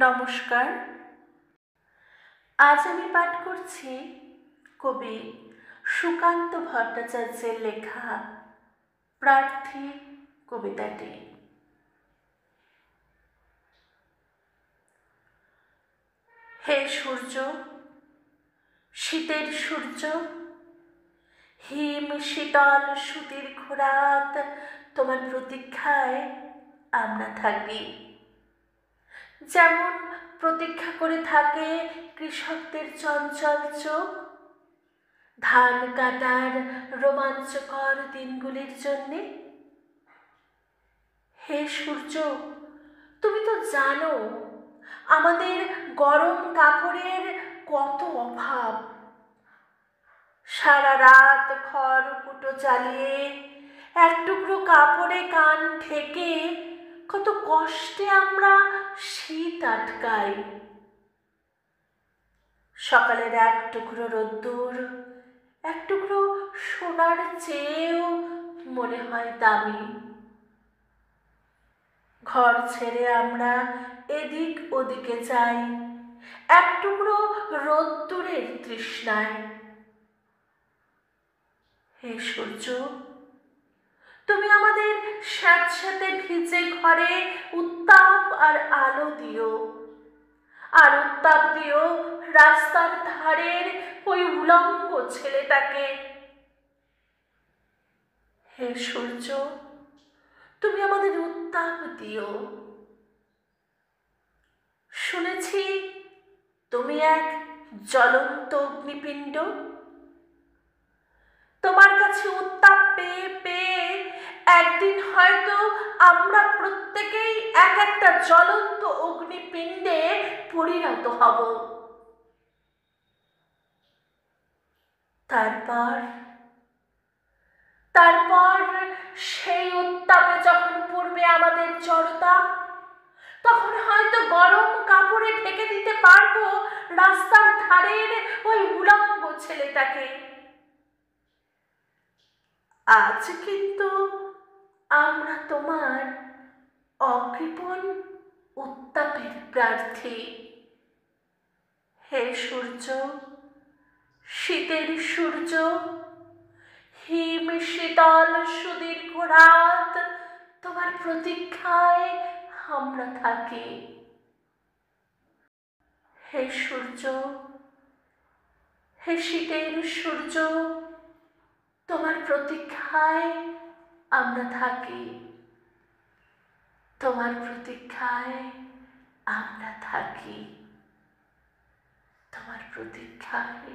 নমস্কার। আজ আমি পাঠ করছি কবি সুকান্ত ভট্টাচার্যের লেখা প্রার্থী কবিতাটি। হে সূর্য, শীতের সূর্য, হিম শীতল সুদীর্ঘ রাত, তোমার প্রতীক্ষায় আমরা থাকি। যেমন প্রতীক্ষা করে থাকে কৃষকদের চঞ্চল চোখ ধান কাটার রোমাঞ্চকর দিনগুলির জন্যে। হে সূর্য, তুমি তো জানো আমাদের গরম কাপড়ের কত অভাব। সারা রাত খড়কুটো জ্বালিয়ে এক টুকরো কাপড়ে কান ঢেকে কত কষ্টে আমরা শীত আটকাই। সকালের এক টুকরো রোদ্দুর, এক টুকরো সোনার চেয়েও মনে হয় দামি। ঘর ছেড়ে আমরা এদিক ওদিকে যাই এক টুকরো রোদ্দুরের তৃষ্ণায়। হে সূর্য, তুমি আমাদের স্যাঁতস্যাঁতে ভিজে ঘরে উত্তাপ আর আলো দিও, আর উত্তাপ দিও রাস্তার ধারের ওই উলঙ্গ ছেলেটাকে। হে সূর্য, তুমি আমাদের উত্তাপ দিও। শুনেছি তুমি এক জ্বলন্ত অগ্নিপিণ্ড। তোমার কাছে উত্তাপ পেয়ে পেয়ে একদিন হয়তো আমরা প্রত্যেকেই এক একটা জ্বলন্ত অগ্নিপিণ্ডে পরিণত হব। তারপর সেই উত্তাপে যখন পড়বে আমাদের জড়তা, তখন হয়তো গরম কাপড়ে ঢেকে দিতে পারবো রাস্তার ধারের ওই উলঙ্গ ছেলেটাকে। আজ কিন্তু আমরা তোমার অকৃপণ উত্তাপের প্রার্থী। হে সূর্য, শীতের সূর্য, হিম শীতল সুদীর্ঘ রাত, তোমার প্রতীক্ষায় আমরা থাকি। হে সূর্য, হে শীতের সূর্য, তোমার প্রতীক্ষায় আমরা থাকি। তোমার প্রতীক্ষায় আমরা থাকি। তোমার প্রতীক্ষায়